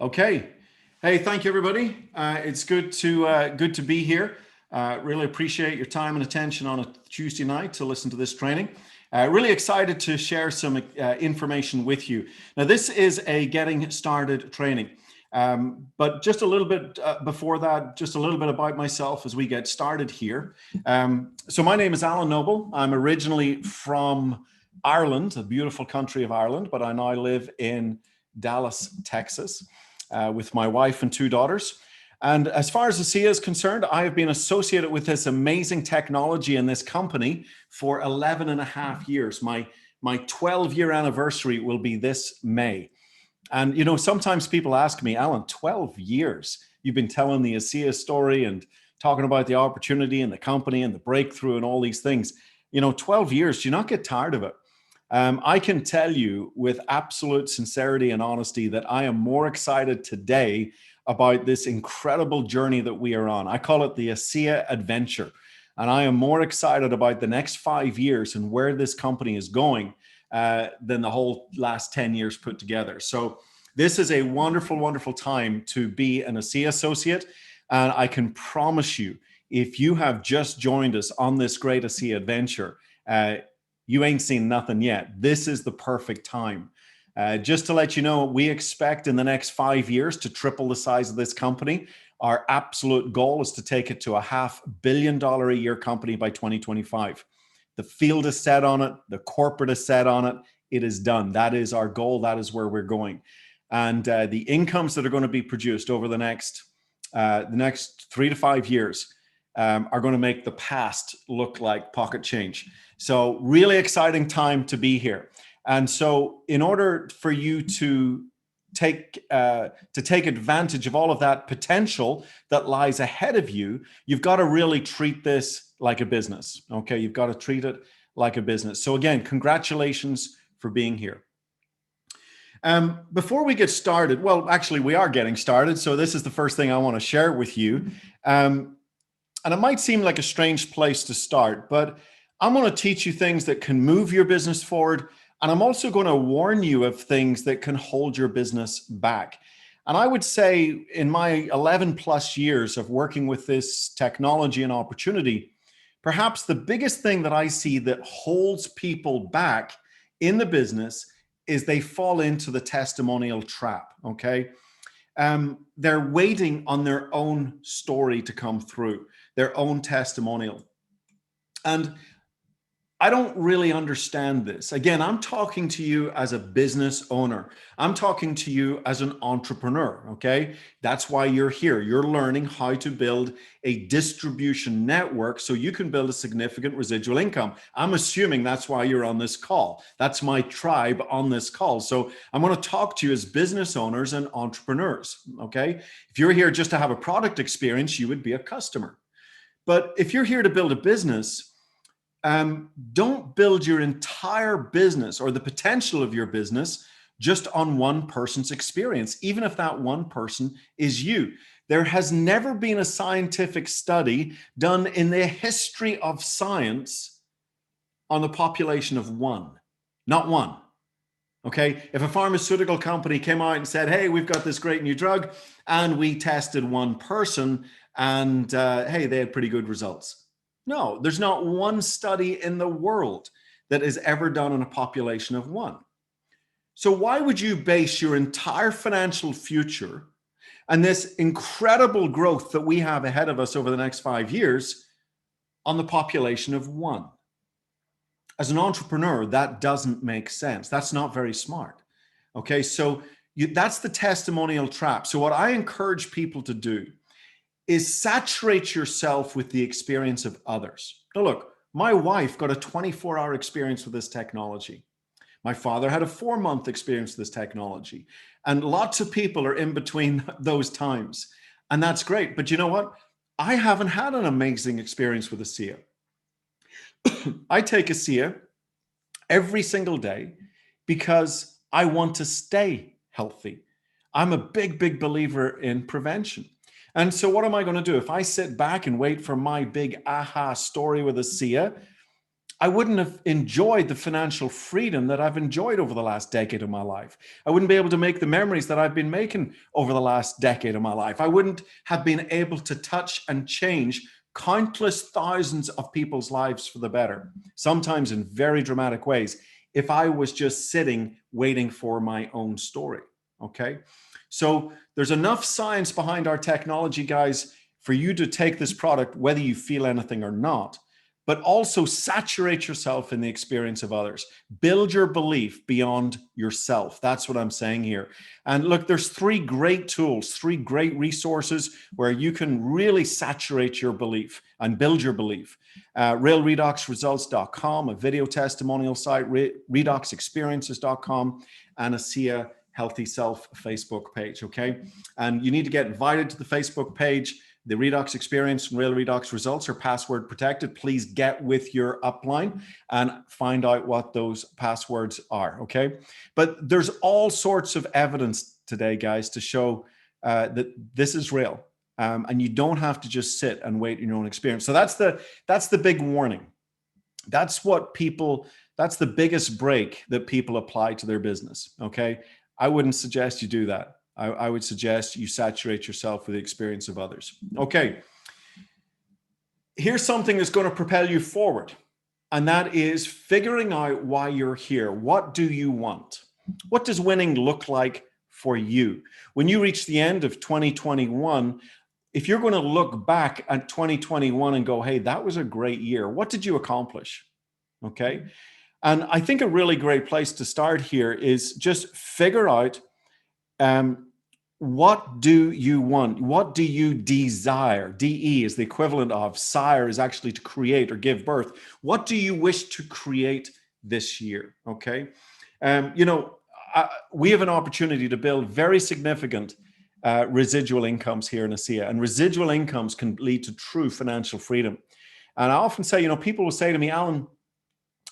Okay. Hey, thank you, everybody. It's good to be here. Really appreciate your time and attention on a Tuesday night to listen to this training. Really excited to share some information with you. Now, this is a getting started training. But just a little bit before that, just a little bit about myself as we get started here. So my name is Alan Noble. I'm originally from Ireland, the beautiful country of Ireland, but I now live in Dallas, Texas, with my wife and two daughters. And as far as ASEA is concerned, I have been associated with this amazing technology in this company for 11 and a half years. My 12-year anniversary will be this May. And, sometimes people ask me, Alan, 12 years, you've been telling the ASEA story and talking about the opportunity and the company and the breakthrough and all these things. 12 years, do you not get tired of it? I can tell you with absolute sincerity and honesty that I am more excited today about this incredible journey that we are on. I call it the ASEA adventure. And I am more excited about the next 5 years and where this company is going than the whole last 10 years put together. So this is a wonderful, wonderful time to be an ASEA associate. And I can promise you, if you have just joined us on this great ASEA adventure, you ain't seen nothing yet. This is the perfect time. Just to let you know, we expect in the next 5 years to triple the size of this company. Our absolute goal is to take it to a $500 million a year company by 2025. The field is set on it. The corporate is set on it. It is done. That is our goal. That is where we're going. And the incomes that are going to be produced over the next 3 to 5 years are going to make the past look like pocket change. So really exciting time to be here. And so in order for you to take advantage of all of that potential that lies ahead of you, you've got to really treat this like a business. Okay, you've got to treat it like a business. So again, congratulations for being here. Before we get started, well, actually we are getting started. So this is the first thing I want to share with you. And it might seem like a strange place to start, but I'm going to teach you things that can move your business forward. And I'm also going to warn you of things that can hold your business back. And I would say in my 11 plus years of working with this technology and opportunity, perhaps the biggest thing that I see that holds people back in the business is they fall into the testimonial trap, okay? They're waiting on their own story to come through, their own testimonial. And I don't really understand this. Again, I'm talking to you as a business owner. I'm talking to you as an entrepreneur, okay? That's why you're here. You're learning how to build a distribution network so you can build a significant residual income. I'm assuming that's why you're on this call. That's my tribe on this call. So I'm going to talk to you as business owners and entrepreneurs, okay? If you're here just to have a product experience, you would be a customer. But if you're here to build a business, don't build your entire business or the potential of your business just on one person's experience, even if that one person is you. There has never been a scientific study done in the history of science on the population of one, not one. Okay, if a pharmaceutical company came out and said, hey, we've got this great new drug and we tested one person and hey, they had pretty good results. No, there's not one study in the world that is ever done on a population of one. So why would you base your entire financial future and this incredible growth that we have ahead of us over the next 5 years on the population of one? As an entrepreneur, that doesn't make sense. That's not very smart. Okay, so that's the testimonial trap. So what I encourage people to do is saturate yourself with the experience of others. Now look, my wife got a 24-hour experience with this technology. My father had a 4-month experience with this technology. And lots of people are in between those times. And that's great. But you know what? I haven't had an amazing experience with ASEA. I take ASEA every single day because I want to stay healthy. I'm a big, big believer in prevention. And so what am I going to do? If I sit back and wait for my big aha story with ASEA, I wouldn't have enjoyed the financial freedom that I've enjoyed over the last decade of my life. I wouldn't be able to make the memories that I've been making over the last decade of my life. I wouldn't have been able to touch and change countless thousands of people's lives for the better, sometimes in very dramatic ways, if I was just sitting waiting for my own story. Okay. So there's enough science behind our technology, guys, for you to take this product, whether you feel anything or not, but also saturate yourself in the experience of others. Build your belief beyond yourself. That's what I'm saying here. And look, there's three great tools, three great resources where you can really saturate your belief and build your belief. RealRedoxResults.com, a video testimonial site, RedoxExperiences.com, and a SIA Healthy Self Facebook page, okay? And you need to get invited to the Facebook page. The Redox Experience and Real Redox Results are password protected. Please get with your upline and find out what those passwords are, okay? But there's all sorts of evidence today, guys, to show that this is real. And you don't have to just sit and wait in your own experience. So that's the big warning. That's the biggest break that people apply to their business, okay? I wouldn't suggest you do that. I would suggest you saturate yourself with the experience of others. Okay. Here's something that's going to propel you forward, and that is figuring out why you're here. What do you want? What does winning look like for you? When you reach the end of 2021, if you're going to look back at 2021 and go, hey, that was a great year, what did you accomplish? Okay. And I think a really great place to start here is just figure out what do you want? What do you desire? DE is the equivalent of sire, is actually to create or give birth. What do you wish to create this year? Okay. We have an opportunity to build very significant residual incomes here in ASEA, and residual incomes can lead to true financial freedom. And I often say, people will say to me, Alan,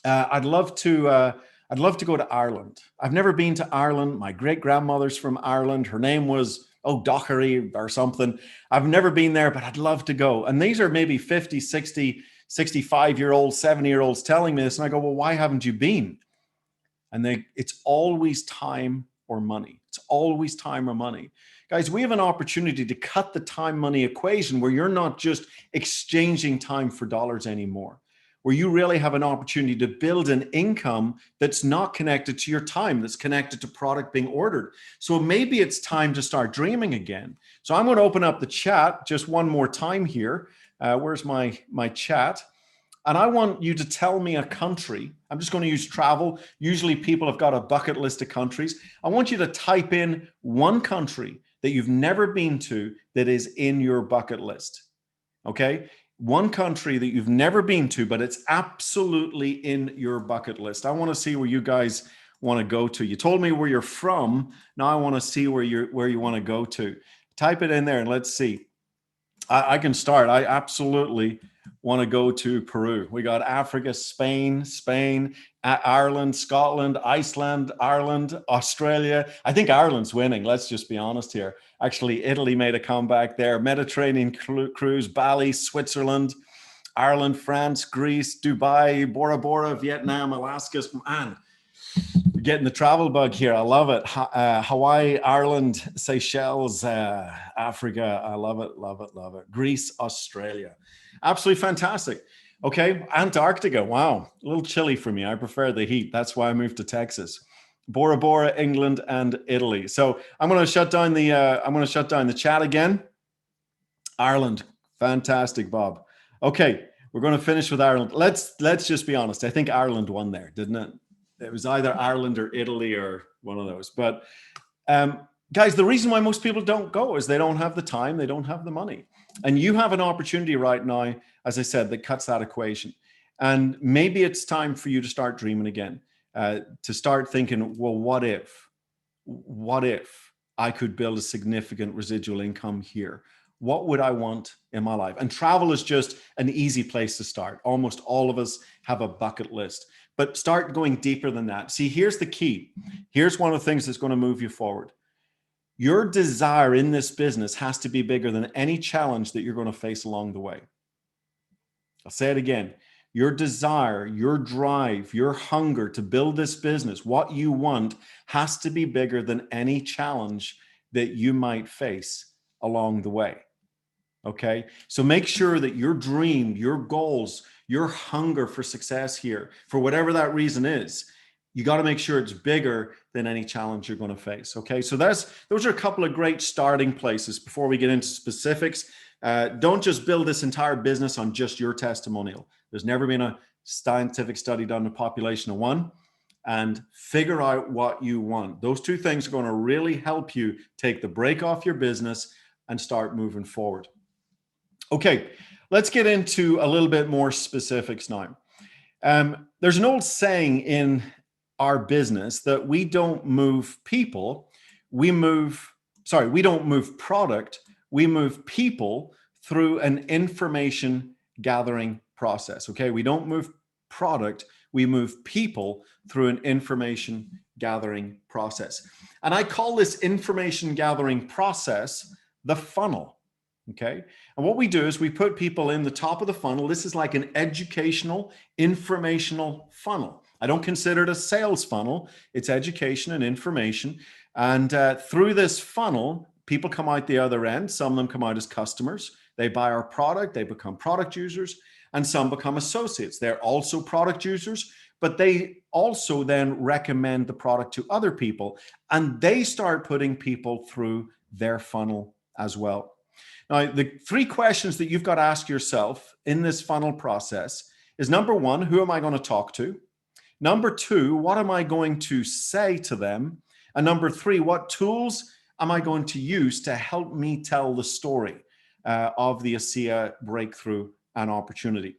I'd love to go to Ireland. I've never been to Ireland. My great grandmother's from Ireland. Her name was O'Doherty or something. I've never been there, but I'd love to go. And these are maybe 50, 60, 65-year-olds, 70-year-olds telling me this. And I go, well, why haven't you been? And it's always time or money. It's always time or money. Guys, we have an opportunity to cut the time-money equation where you're not just exchanging time for dollars anymore, where you really have an opportunity to build an income that's not connected to your time, that's connected to product being ordered. So maybe it's time to start dreaming again. So I'm going to open up the chat just one more time here. Where's my chat? And I want you to tell me a country. I'm just going to use travel. Usually people have got a bucket list of countries. I want you to type in one country that you've never been to that is in your bucket list. Okay? One country that you've never been to, but it's absolutely in your bucket list. I want to see where you guys want to go to. You told me where you're from. Now I want to see where you want to go to. Type it in there and let's see. I can start. I absolutely want to go to Peru. We got Africa, Spain, Ireland, Scotland, Iceland, Ireland, Australia. I think Ireland's winning. Let's just be honest here. Actually, Italy made a comeback there. Mediterranean cruise, Bali, Switzerland, Ireland, France, Greece, Dubai, Bora Bora, Vietnam, Alaska. Man, getting the travel bug here. I love it. Hawaii, Ireland, Seychelles, Africa. I love it, love it, love it. Greece, Australia. Absolutely fantastic. Okay, Antarctica. Wow, a little chilly for me. I prefer the heat. That's why I moved to Texas. Bora Bora, England, and Italy. So I'm going to shut down the chat again. Ireland, fantastic, Bob. Okay, we're going to finish with Ireland. Let's just be honest. I think Ireland won there, didn't it? It was either Ireland or Italy or one of those. But guys, the reason why most people don't go is they don't have the time, they don't have the money. And you have an opportunity right now, as I said, that cuts that equation. And maybe it's time for you to start dreaming again, to start thinking, well, what if I could build a significant residual income here? What would I want in my life? And travel is just an easy place to start. Almost all of us have a bucket list. But start going deeper than that. See, here's the key. Here's one of the things that's going to move you forward. Your desire in this business has to be bigger than any challenge that you're going to face along the way. I'll say it again. your desire, your drive, your hunger to build this business, what you want has to be bigger than any challenge that you might face along the way. Okay. So make sure that your dream, your goals, your hunger for success here, for whatever that reason is, you got to make sure it's bigger than any challenge you're going to face. Okay. So those are a couple of great starting places before we get into specifics. Don't just build this entire business on just your testimonial. There's never been a scientific study done on a population of one. And figure out what you want. Those two things are going to really help you take the brake off your business and start moving forward. Okay, let's get into a little bit more specifics now. There's an old saying in our business that we don't move people, we don't move product, we move people through an information gathering process. Okay, we don't move product, we move people through an information gathering process. And I call this information gathering process the funnel. Okay. And what we do is we put people in the top of the funnel. This is like an educational, informational funnel. I don't consider it a sales funnel. It's education and information. And through this funnel, people come out the other end. Some of them come out as customers. They buy our product. They become product users. And some become associates. They're also product users, but they also then recommend the product to other people. And they start putting people through their funnel as well. Now, the three questions that you've got to ask yourself in this funnel process is, number one, who am I going to talk to? Number two, what am I going to say to them? And number three, what tools am I going to use to help me tell the story of the ASEA breakthrough and opportunity?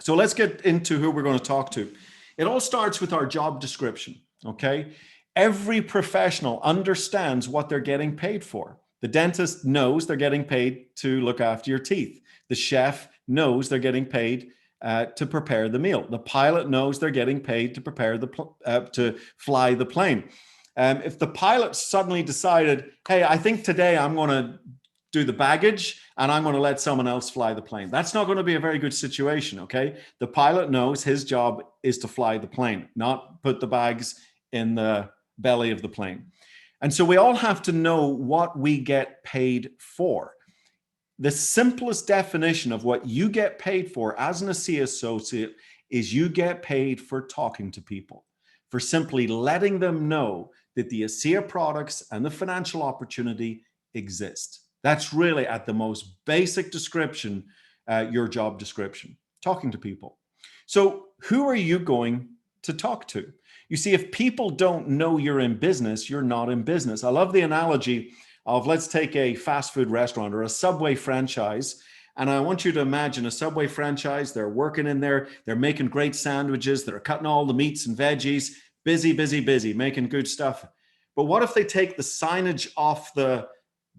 So let's get into who we're going to talk to. It all starts with our job description, okay? Every professional understands what they're getting paid for. The dentist knows they're getting paid to look after your teeth. The chef knows they're getting paid to prepare the meal. The pilot knows they're getting paid to prepare to fly the plane. If the pilot suddenly decided, hey, I think today I'm going to do the baggage and I'm going to let someone else fly the plane, that's not going to be a very good situation, okay? The pilot knows his job is to fly the plane, not put the bags in the belly of the plane. And so we all have to know what we get paid for. The simplest definition of what you get paid for as an ASEA associate is you get paid for talking to people, for simply letting them know that the ASEA products and the financial opportunity exist. That's really at the most basic description, your job description, talking to people. So who are you going to talk to? You see, if people don't know you're in business, you're not in business. I love the analogy of, let's take a fast food restaurant or a Subway franchise. And I want you to imagine a Subway franchise. They're working in there. They're making great sandwiches. They're cutting all the meats and veggies. Busy, busy, busy, making good stuff. But what if they take the signage off the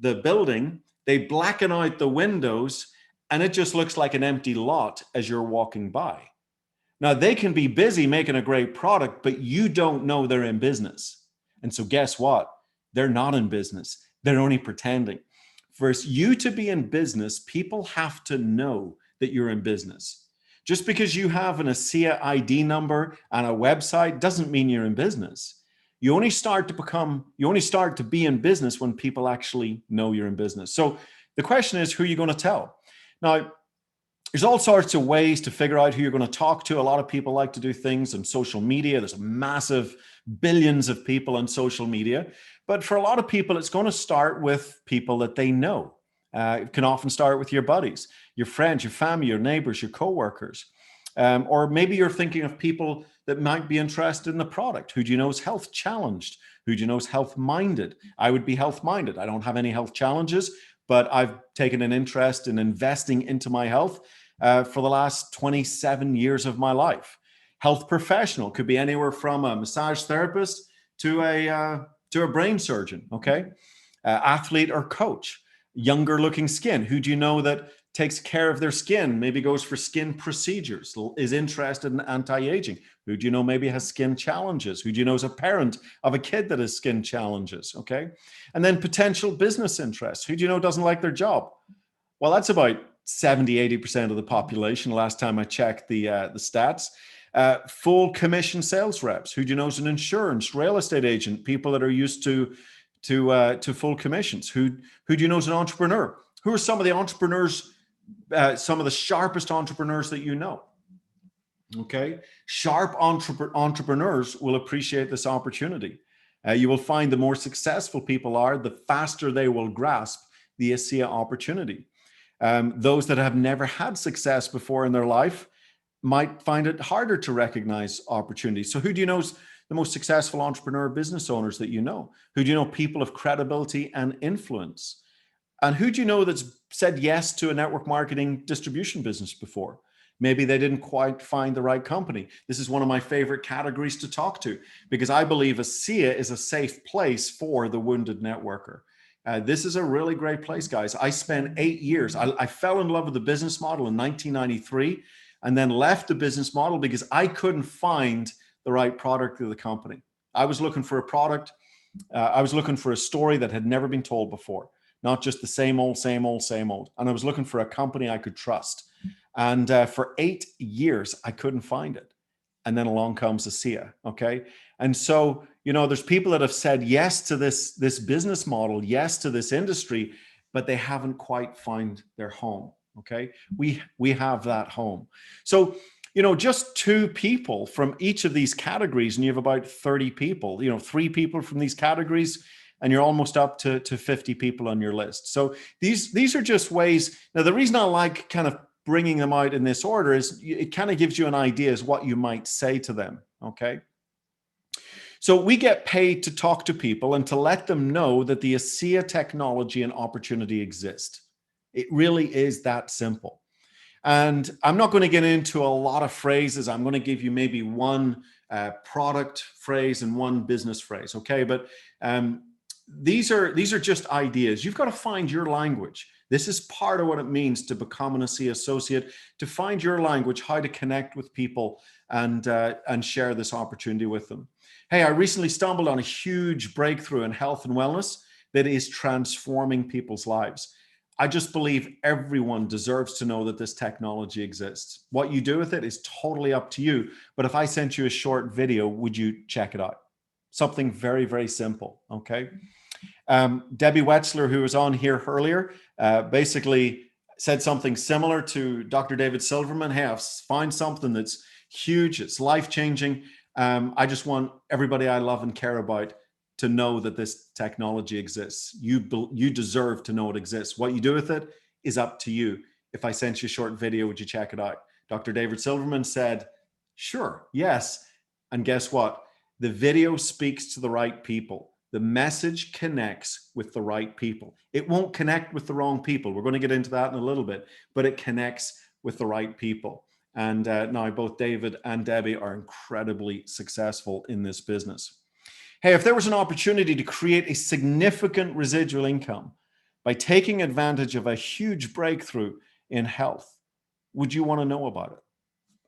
building, they blacken out the windows, and it just looks like an empty lot as you're walking by? Now, they can be busy making a great product, but you don't know they're in business. And so guess what? They're not in business. They're only pretending. For you to be in business, people have to know that you're in business. Just because you have an ASEA ID number and a website doesn't mean you're in business. You only start to be in business when people actually know you're in business. So the question is, who are you going to tell? Now, there's all sorts of ways to figure out who you're going to talk to. A lot of people like to do things on social media. There's massive billions of people on social media. But for a lot of people, it's going to start with people that they know. It can often start with your buddies, your friends, your family, your neighbors, your coworkers. Or maybe you're thinking of people that might be interested in the product. Who do you know is health challenged? Who do you know is health minded? I would be health minded. I don't have any health challenges, but I've taken an interest in investing into my health for the last 27 years of my life. Health professional could be anywhere from a massage therapist to a brain surgeon, okay? Athlete or coach. Younger looking skin. Who do you know that takes care of their skin, maybe goes for skin procedures, is interested in anti-aging? Who do you know maybe has skin challenges? Who do you know is a parent of a kid that has skin challenges, okay? And then potential business interests. Who do you know doesn't like their job? Well, that's about 70, 80% of the population. Last time I checked the stats. Full commission sales reps. Who do you know is an insurance, real estate agent, people that are used to full commissions. Who do you know is an entrepreneur? Who are some of the entrepreneurs, some of the sharpest entrepreneurs that you know? Okay, sharp entrepreneurs will appreciate this opportunity. You will find the more successful people are, the faster they will grasp the ASEA opportunity. Those that have never had success before in their life might find it harder to recognize opportunities. So who do you know is the most successful entrepreneur business owners that you know? Who do you know people of credibility and influence? And who do you know that's said yes to a network marketing distribution business before? Maybe they didn't quite find the right company. This is one of my favorite categories to talk to, because I believe ASEA is a safe place for the wounded networker. This is a really great place, guys. I spent 8 years. I fell in love with the business model in 1993 and then left the business model because I couldn't find the right product of the company. I was looking for a product. I was looking for a story that had never been told before, not just the same old, same old, same old. And I was looking for a company I could trust. And for 8 years, I couldn't find it. And then along comes ASEA, okay? And so, you know, there's people that have said yes to this business model, yes to this industry, but they haven't quite found their home, okay? We have that home. So, you know, just 2 people from each of these categories, and you have about 30 people, you know, 3 people from these categories, and you're almost up to 50 people on your list. So these are just ways. Now, the reason I like kind of bringing them out in this order is it kind of gives you an idea as what you might say to them, okay? So we get paid to talk to people and to let them know that the ASEA technology and opportunity exist. It really is that simple. And I'm not going to get into a lot of phrases. I'm going to give you maybe one product phrase and one business phrase, okay? But these are just ideas. You've got to find your language. This is part of what it means to become an ASEA associate, to find your language, how to connect with people and share this opportunity with them. Hey, I recently stumbled on a huge breakthrough in health and wellness that is transforming people's lives. I just believe everyone deserves to know that this technology exists. What you do with it is totally up to you. But if I sent you a short video, would you check it out? Something very, very simple, okay? Debbie Wetzler, who was on here earlier, basically said something similar to Dr. David Silverman. Hey, I've found something that's huge, it's life-changing. I just want everybody I love and care about to know that this technology exists. You deserve to know it exists. What you do with it is up to you. If I sent you a short video, would you check it out? Dr. David Silverman said, sure, yes. And guess what? The video speaks to the right people. The message connects with the right people. It won't connect with the wrong people. We're going to get into that in a little bit, but it connects with the right people. And now both David and Debbie are incredibly successful in this business. Hey, if there was an opportunity to create a significant residual income by taking advantage of a huge breakthrough in health, would you want to know about it?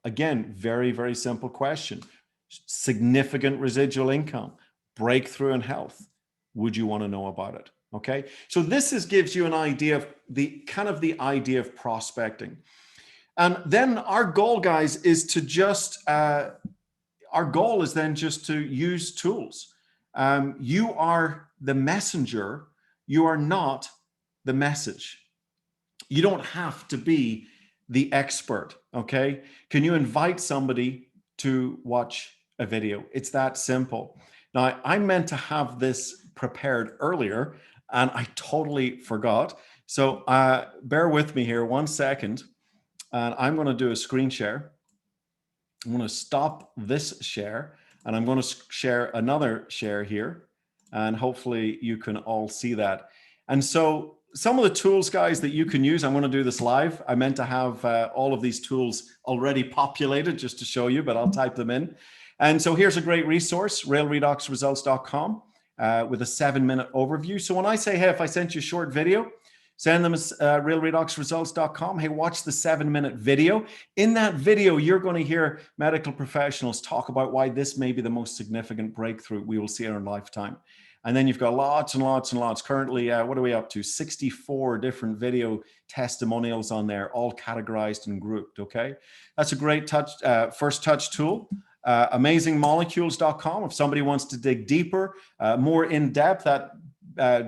Again, very, very simple question. Significant residual income, breakthrough in health. Would you want to know about it? Okay. So this gives you an idea of the idea of prospecting. And then our goal, guys, is to just, our goal is then just to use tools. You are the messenger. You are not the message. You don't have to be the expert. Okay. Can you invite somebody to watch a video? It's that simple. Now, I meant to have this prepared earlier and I totally forgot. So bear with me here 1 second. And I'm going to do a screen share. I'm going to stop this share and I'm going to share another share here. And hopefully you can all see that. And so some of the tools, guys, that you can use, I'm going to do this live. I meant to have all of these tools already populated just to show you, but I'll type them in. And so here's a great resource, railredoxresults.com with a 7-minute overview. So when I say, hey, if I sent you a short video, send them railredoxresults.com. Hey, watch the 7-minute video. In that video, you're going to hear medical professionals talk about why this may be the most significant breakthrough we will see in our lifetime. And then you've got lots and lots and lots. Currently, what are we up to? 64 different video testimonials on there, all categorized and grouped, okay? That's a great first touch tool. Amazingmolecules.com. If somebody wants to dig deeper, more in depth, that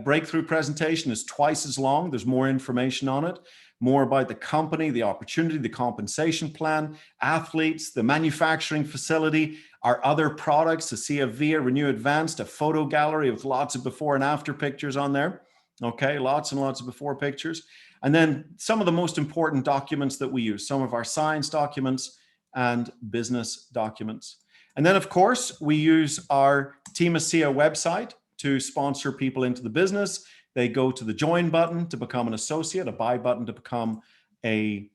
breakthrough presentation is twice as long. There's more information on it, more about the company, the opportunity, the compensation plan, athletes, the manufacturing facility, our other products, the CFVIA, Renew Advanced, a photo gallery with lots of before and after pictures on there. Okay, lots and lots of before pictures. And then some of the most important documents that we use, some of our science documents and business documents. And then, of course, we use our Team ASEA website to sponsor people into the business. They go to the join button to become an associate, a buy button to become a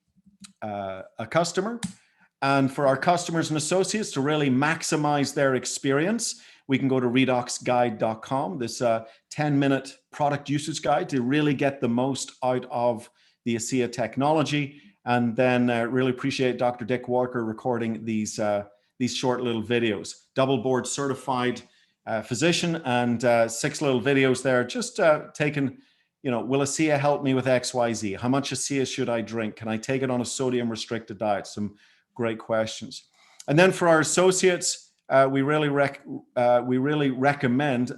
customer. And for our customers and associates to really maximize their experience, we can go to redoxguide.com, this 10-minute product usage guide to really get the most out of the ASEA technology. And then really appreciate Dr. Dick Walker recording these short little videos. Double board certified physician, and 6 little videos there, just taken, will ASEA help me with XYZ? How much ASEA should I drink? Can I take it on a sodium restricted diet? Some great questions. And then for our associates, we really recommend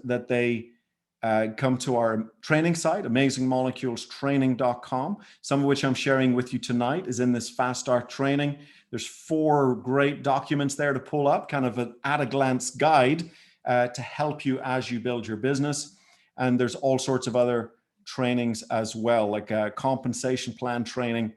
that they come to our training site, amazingmoleculestraining.com, some of which I'm sharing with you tonight is in this Fast Start training. There's 4 great documents there to pull up, kind of an at-a-glance guide to help you as you build your business. And there's all sorts of other trainings as well, like compensation plan training,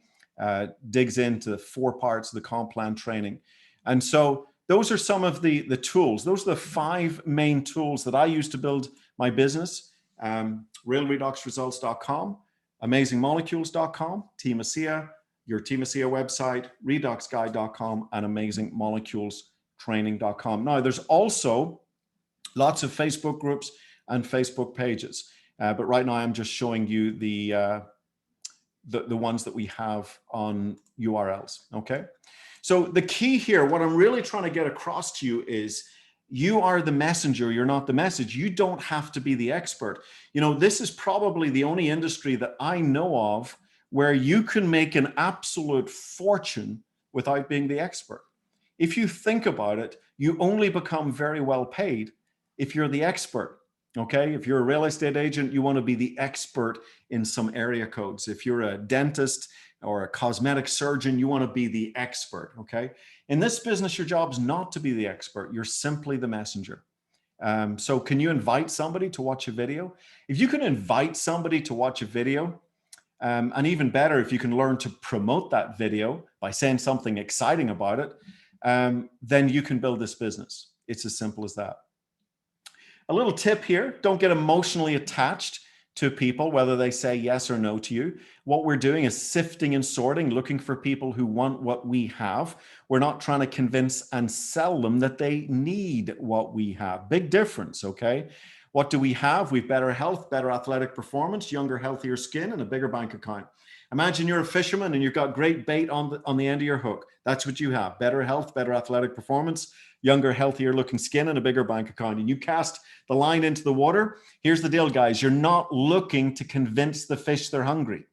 digs into 4 parts of the comp plan training. And so those are some of the tools. Those are the 5 main tools that I use to build my business. realredoxresults.com, amazingmolecules.com, Team ASEA, your Team ASEA website, redoxguide.com, and amazingmoleculestraining.com. Now, there's also lots of Facebook groups and Facebook pages. But right now I'm just showing you the ones that we have on URLs, okay? So the key here, what I'm really trying to get across to you is you are the messenger, you're not the message. You don't have to be the expert. This is probably the only industry that I know of where you can make an absolute fortune without being the expert. If you think about it, you only become very well paid if you're the expert, okay? If you're a real estate agent, you want to be the expert in some area codes. If you're a dentist or a cosmetic surgeon, you want to be the expert, okay? In this business, your job is not to be the expert. You're simply the messenger. So can you invite somebody to watch a video? If you can invite somebody to watch a video, and even better, if you can learn to promote that video by saying something exciting about it, then you can build this business. It's as simple as that. A little tip here, don't get emotionally attached to people, whether they say yes or no to you. What we're doing is sifting and sorting, looking for people who want what we have. We're not trying to convince and sell them that they need what we have. Big difference, okay? What do we have? We've better health, better athletic performance, younger, healthier skin, and a bigger bank account. Imagine you're a fisherman and you've got great bait on the end of your hook. That's what you have. Better health, better athletic performance, younger, healthier looking skin, and a bigger bank account. And you cast the line into the water. Here's the deal, guys. You're not looking to convince the fish they're hungry.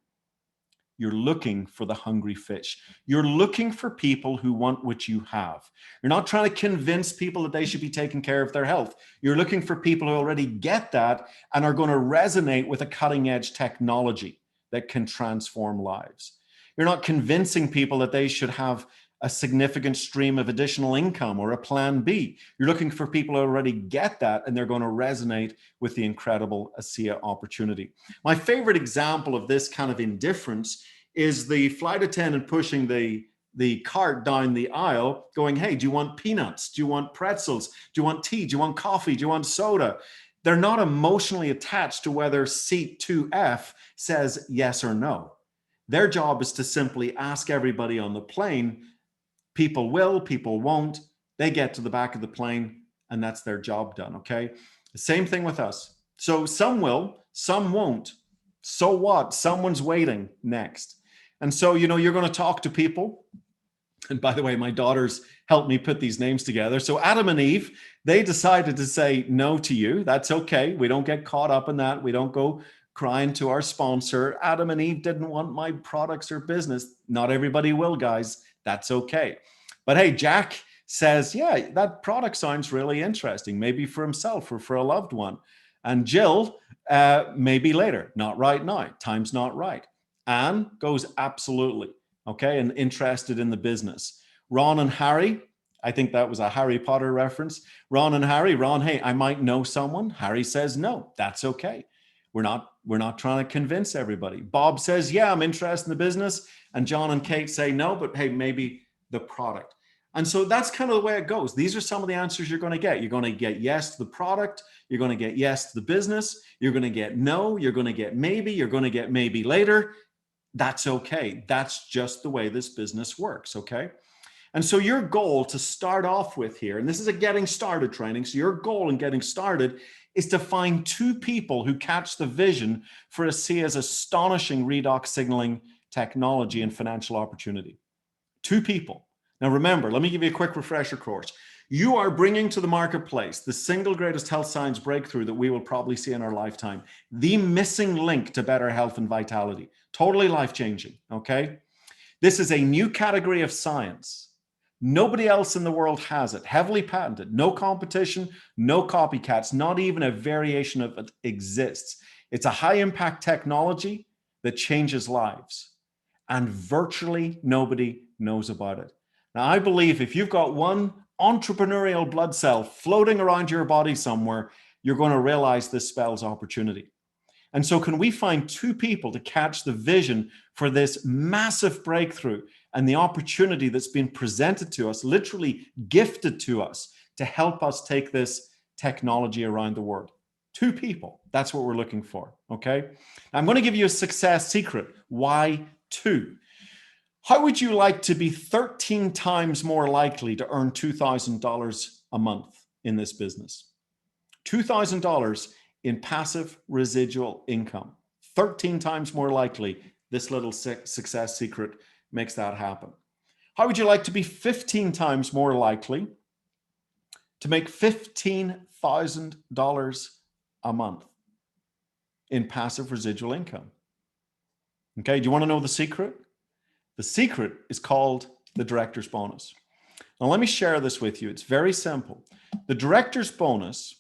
You're looking for the hungry fish. You're looking for people who want what you have. You're not trying to convince people that they should be taking care of their health. You're looking for people who already get that and are going to resonate with a cutting edge technology that can transform lives. You're not convincing people that they should have a significant stream of additional income or a plan B. You're looking for people who already get that and they're going to resonate with the incredible ASEA opportunity. My favorite example of this kind of indifference is the flight attendant pushing the cart down the aisle going, hey, do you want peanuts? Do you want pretzels? Do you want tea? Do you want coffee? Do you want soda? They're not emotionally attached to whether seat 2F says yes or no. Their job is to simply ask everybody on the plane. People will, people won't. They get to the back of the plane and that's their job done, okay? The same thing with us. So some will, some won't. So what? Someone's waiting next. And so, you're going to talk to people. And by the way, my daughters helped me put these names together. So Adam and Eve, They decided to say no to you. That's okay. We don't get caught up in that. We don't go crying to our sponsor. Adam and Eve didn't want my products or business. Not everybody will, guys. That's okay. But hey, Jack says, yeah, that product sounds really interesting, maybe for himself or for a loved one. And Jill, maybe later, not right now. Time's not right. Anne goes, absolutely. Okay, and interested in the business. Ron and Harry, I think that was a Harry Potter reference. Ron and Harry, Ron, hey, I might know someone. Harry says, no, that's okay. We're not trying to convince everybody. Bob says, yeah, I'm interested in the business. And John and Kate say, no, but hey, maybe the product. And so that's kind of the way it goes. These are some of the answers you're going to get. You're going to get yes to the product. You're going to get yes to the business. You're going to get no. You're going to get maybe. You're going to get maybe later. That's okay. That's just the way this business works, okay? And so your goal to start off with here, and this is a getting started training, so your goal in getting started is to find 2 people who catch the vision for ASEA's astonishing redox signaling technology and financial opportunity. 2 people. Now remember, let me give you a quick refresher course. You are bringing to the marketplace the single greatest health science breakthrough that we will probably see in our lifetime. The missing link to better health and vitality. Totally life-changing, okay? This is a new category of science. Nobody else in the world has it. Heavily patented. No competition, no copycats, not even a variation of it exists. It's a high-impact technology that changes lives. And virtually nobody knows about it. Now, I believe if you've got one entrepreneurial blood cell floating around your body somewhere, you're going to realize this spells opportunity. And so can we find 2 people to catch the vision for this massive breakthrough and the opportunity that's been presented to us, literally gifted to us, to help us take this technology around the world? 2 people. That's what we're looking for, okay? I'm going to give you a success secret. Why 2? How would you like to be 13 times more likely to earn $2,000 a month in this business? $2,000 in passive residual income. 13 times more likely. This little success secret makes that happen. How would you like to be 15 times more likely to make $15,000 a month in passive residual income? Okay, do you want to know the secret? The secret is called the director's bonus. Now, let me share this with you. It's very simple. The director's bonus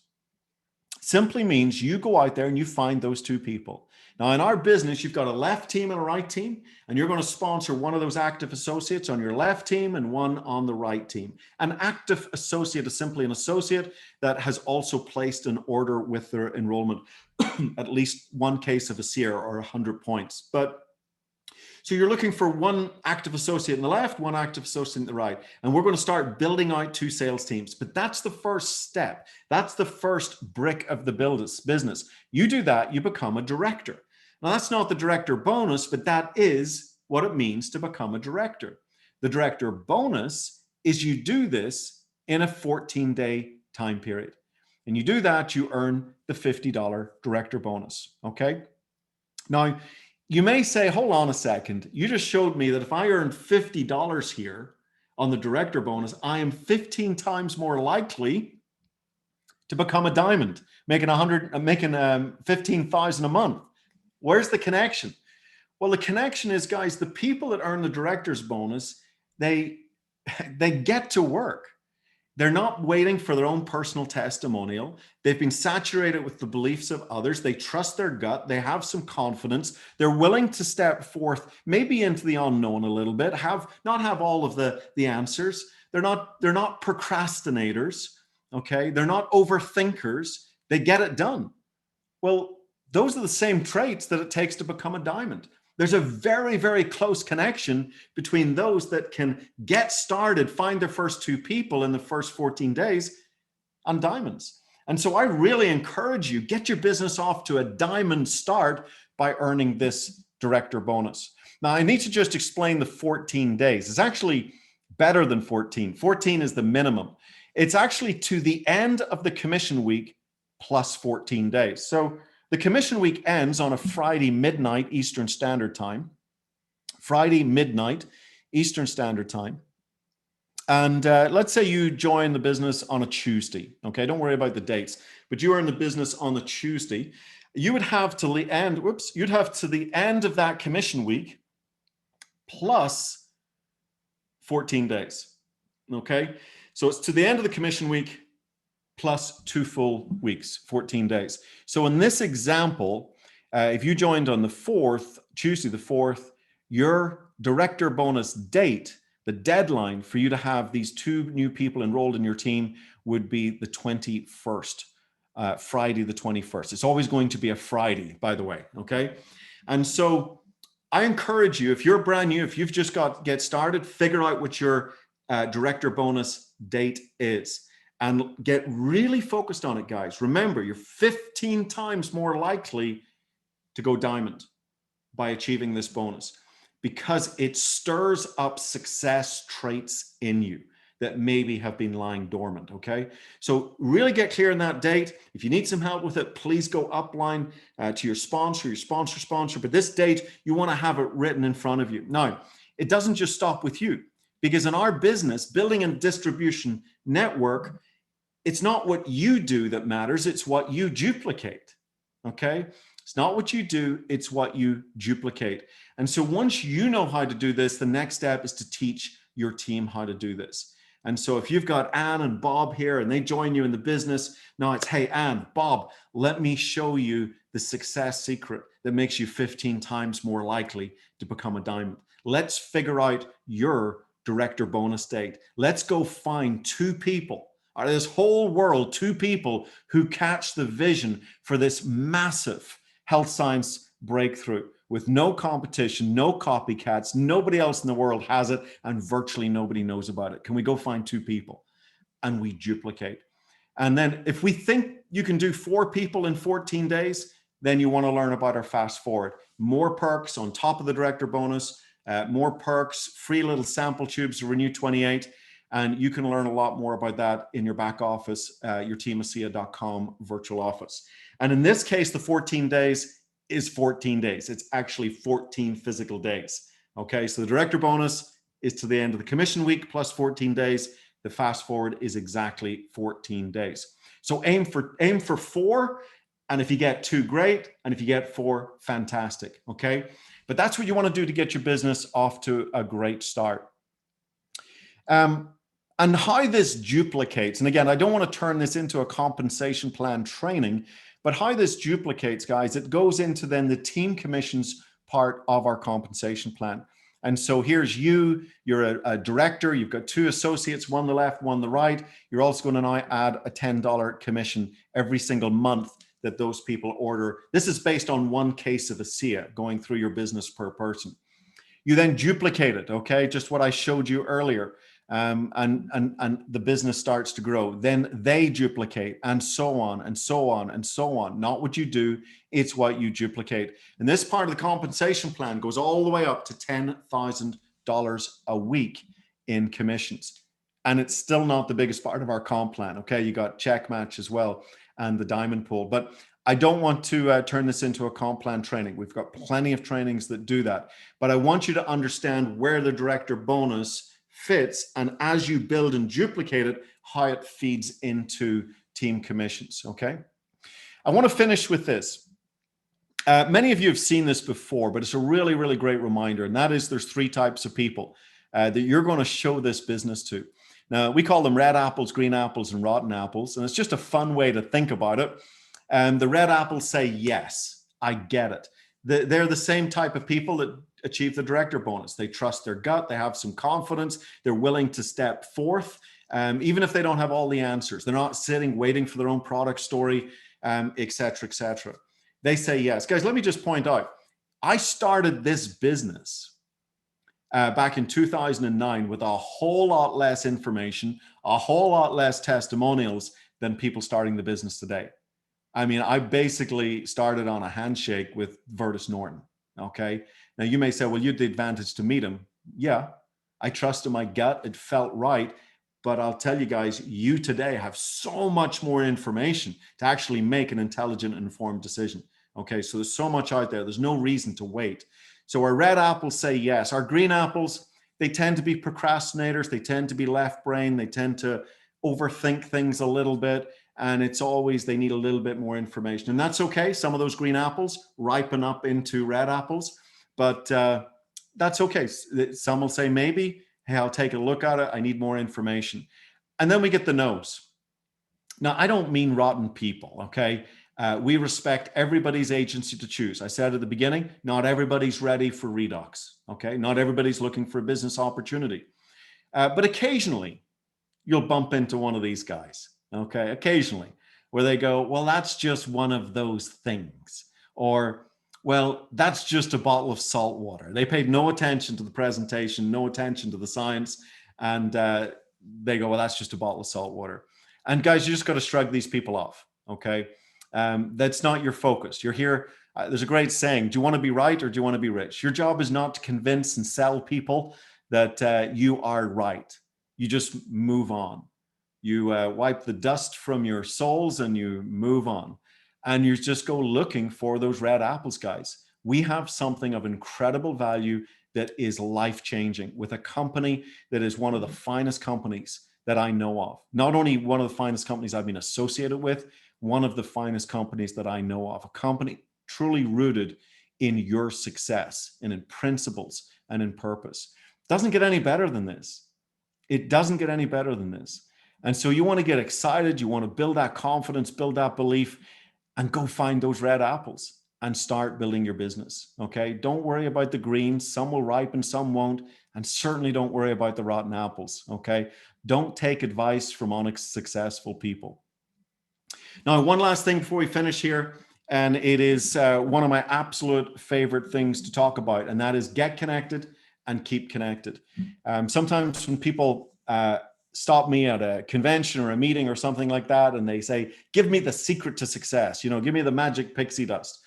simply means you go out there and you find those 2 people. Now, in our business, you've got a left team and a right team, and you're going to sponsor one of those active associates on your left team and one on the right team. An active associate is simply an associate that has also placed an order with their enrollment, at least one case of a SEER or 100 points. So you're looking for one active associate in the left, one active associate in the right. And we're going to start building out 2 sales teams. But that's the first step. That's the first brick of the business. You do that, you become a director. Now, that's not the director bonus, but that is what it means to become a director. The director bonus is you do this in a 14-day time period. And you do that, you earn the $50 director bonus. Okay? Now, you may say, hold on a second. You just showed me that if I earn $50 here on the director bonus, I am 15 times more likely to become a diamond, making 15,000 a month. Where's the connection? Well, the connection is, guys, the people that earn the director's bonus, they get to work. They're not waiting for their own personal testimonial. They've been saturated with the beliefs of others. They trust their gut. They have some confidence. They're willing to step forth, maybe into the unknown a little bit, not have all of the answers. They're not procrastinators, okay? They're not overthinkers. They get it done. Well, those are the same traits that it takes to become a diamond. There's a very, very close connection between those that can get started, find their first 2 people in the first 14 days, and diamonds. And so I really encourage you, get your business off to a diamond start by earning this director bonus. Now, I need to just explain the 14 days. It's actually better than 14. 14 is the minimum. It's actually to the end of the commission week plus 14 days. So the commission week ends on a Friday midnight Eastern Standard Time. Friday midnight Eastern Standard Time. And let's say you join the business on a Tuesday. Okay, don't worry about the dates, but you are in the business on a Tuesday. You would have to the end. Whoops, you'd have to the end of that commission week plus 14 days. Okay, so it's to the end of the commission week plus 2 full weeks, 14 days. So in this example, if you joined on the 4th, Tuesday the 4th, your director bonus date, the deadline for you to have these 2 new people enrolled in your team would be the 21st, Friday the 21st. It's always going to be a Friday, by the way, okay? And so I encourage you, if you're brand new, if you've just get started, figure out what your director bonus date is and get really focused on it, guys. Remember, you're 15 times more likely to go diamond by achieving this bonus because it stirs up success traits in you that maybe have been lying dormant, okay? So really get clear on that date. If you need some help with it, please go upline to your sponsor, but this date, you wanna have it written in front of you. Now, it doesn't just stop with you because in our business, building a distribution network, it's not what you do that matters, it's what you duplicate, okay? It's not what you do, it's what you duplicate. And so once you know how to do this, the next step is to teach your team how to do this. And so if you've got Anne and Bob here and they join you in the business, now it's, hey, Anne, Bob, let me show you the success secret that makes you 15 times more likely to become a diamond. Let's figure out your director bonus date. Let's go find 2 people out of this whole world, 2 people who catch the vision for this massive health science breakthrough with no competition, no copycats, nobody else in the world has it, and virtually nobody knows about it. Can we go find 2 people? And we duplicate. And then if we think you can do 4 people in 14 days, then you want to learn about our fast forward. More perks on top of the director bonus, more perks, free little sample tubes to Renew 28. And you can learn a lot more about that in your back office, yourteamasia.com virtual office. And in this case, the 14 days is 14 days. It's actually 14 physical days. Okay, so the director bonus is to the end of the commission week plus 14 days. The fast forward is exactly 14 days. So aim for 4. And if you get 2, great. And if you get 4, fantastic. Okay, but that's what you want to do to get your business off to a great start. And how this duplicates, and again, I don't want to turn this into a compensation plan training, but how this duplicates, guys, it goes into then the team commissions part of our compensation plan. And so here's you're a director, you've got 2 associates, one on the left, one on the right. You're also going to now add a $10 commission every single month that those people order. This is based on 1 case of ASEA going through your business per person. You then duplicate it, okay? Just what I showed you earlier. And the business starts to grow. Then they duplicate and so on and so on and so on. Not what you do, it's what you duplicate. And this part of the compensation plan goes all the way up to $10,000 a week in commissions. And it's still not the biggest part of our comp plan, okay? You got check match as well and the diamond pool. But I don't want to turn this into a comp plan training. We've got plenty of trainings that do that. But I want you to understand where the director bonus fits, and as you build and duplicate it, how it feeds into team commissions, okay? I want to finish with this. Many of you have seen this before, but it's a really, really great reminder, and that is there's 3 types of people that you're going to show this business to. Now, we call them red apples, green apples, and rotten apples, and it's just a fun way to think about it. The red apples say, yes, I get it. They're the same type of people that achieve the director bonus. They trust their gut. They have some confidence. They're willing to step forth, even if they don't have all the answers. They're not sitting waiting for their own product story, et cetera, et cetera. They say yes. Guys, let me just point out, I started this business back in 2009 with a whole lot less information, a whole lot less testimonials than people starting the business today. I mean, I basically started on a handshake with Vertus Norton, okay? Now, you may say, well, you had the advantage to meet him. Yeah, I trusted my gut. It felt right. But I'll tell you guys, you today have so much more information to actually make an intelligent and informed decision, okay? So there's so much out there. There's no reason to wait. So our red apples say yes. Our green apples, they tend to be procrastinators. They tend to be left brain. They tend to overthink things a little bit. And it's always, they need a little bit more information. And that's okay. Some of those green apples ripen up into red apples, but that's okay. Some will say, maybe, hey, I'll take a look at it. I need more information. And then we get the no's. Now, I don't mean rotten people, okay? We respect everybody's agency to choose. I said at the beginning, not everybody's ready for Redux, okay? Not everybody's looking for a business opportunity. But occasionally, you'll bump into one of these guys, okay? Occasionally, where they go, well, that's just one of those things. Or, well, that's just a bottle of salt water. They paid no attention to the presentation, no attention to the science, and they go, well, that's just a bottle of salt water. And guys, you just got to shrug these people off, okay? That's not your focus. You're here. There's a great saying, do you want to be right or do you want to be rich? Your job is not to convince and sell people that you are right. You just move on. You wipe the dust from your souls and you move on. And you just go looking for those red apples, guys. We have something of incredible value that is life-changing with a company that is one of the finest companies that I know of. Not only one of the finest companies I've been associated with, one of the finest companies that I know of. A company truly rooted in your success and in principles and in purpose. Doesn't get any better than this. It doesn't get any better than this. And so you want to get excited. You want to build that confidence, build that belief, and go find those red apples and start building your business, okay? Don't worry about the greens. Some will ripen, some won't. And certainly don't worry about the rotten apples, okay? Don't take advice from unsuccessful people. Now, one last thing before we finish here, and it is one of my absolute favorite things to talk about, and that is get connected and keep connected. Sometimes when people stop me at a convention or a meeting or something like that, and they say, give me the secret to success, give me the magic pixie dust.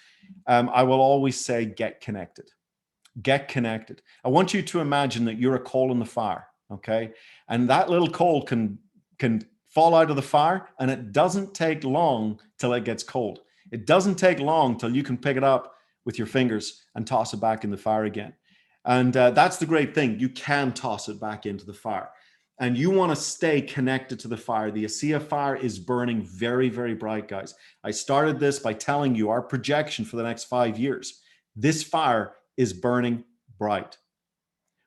I will always say, get connected. Get connected. I want you to imagine that you're a coal in the fire, okay? And that little coal can fall out of the fire, and it doesn't take long till it gets cold. It doesn't take long till you can pick it up with your fingers and toss it back in the fire again. And that's the great thing. You can toss it back into the fire. And you want to stay connected to the fire. The ASEA fire is burning very, very bright, guys. I started this by telling you our projection for the next 5 years. This fire is burning bright.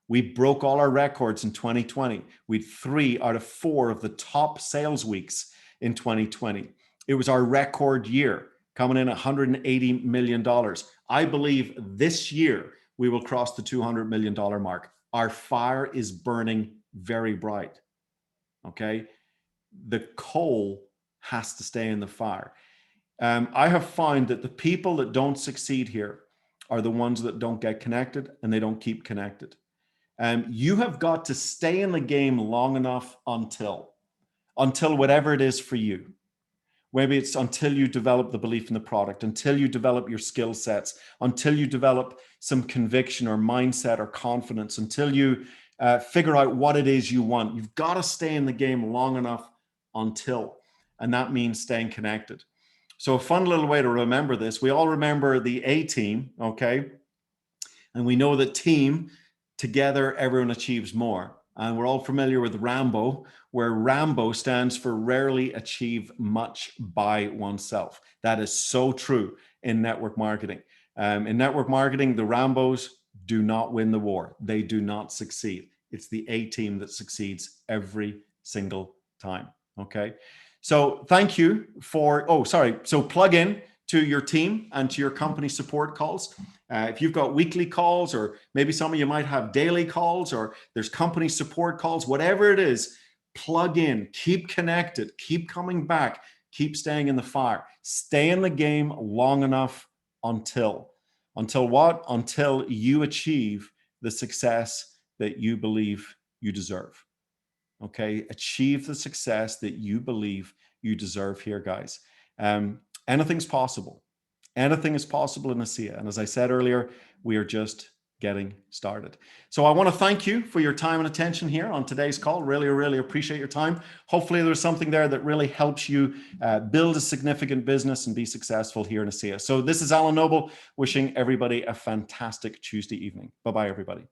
We broke all our records in 2020. We had 3 out of 4 of the top sales weeks in 2020. It was our record year, coming in $180 million. I believe this year we will cross the $200 million mark. Our fire is burning very bright, okay? The coal has to stay in the fire. I have found that the people that don't succeed here are the ones that don't get connected and they don't keep connected. You have got to stay in the game long enough until whatever it is for you. Maybe it's until you develop the belief in the product, until you develop your skill sets, until you develop some conviction or mindset or confidence, until you figure out what it is you want. You've got to stay in the game long enough until, and that means staying connected. So a fun little way to remember this, we all remember the A team, okay? And we know that team, together, everyone achieves more. And we're all familiar with Rambo, where Rambo stands for rarely achieve much by oneself. That is so true in network marketing. In network marketing, the Rambos do not win the war. They do not succeed. It's the A team that succeeds every single time, okay? So thank you for, so plug in to your team and to your company support calls. If you've got weekly calls, or maybe some of you might have daily calls, or there's company support calls, whatever it is, plug in, keep connected, keep coming back, keep staying in the fire, stay in the game long enough until what? Until you achieve the success that you believe you deserve. Okay, achieve the success that you believe you deserve here, guys. Anything's possible. Anything is possible in ASEA. And as I said earlier, we are just getting started. So I want to thank you for your time and attention here on today's call. Really, really appreciate your time. Hopefully there's something there that really helps you build a significant business and be successful here in ASEA. So this is Alan Noble wishing everybody a fantastic Tuesday evening. Bye-bye, everybody.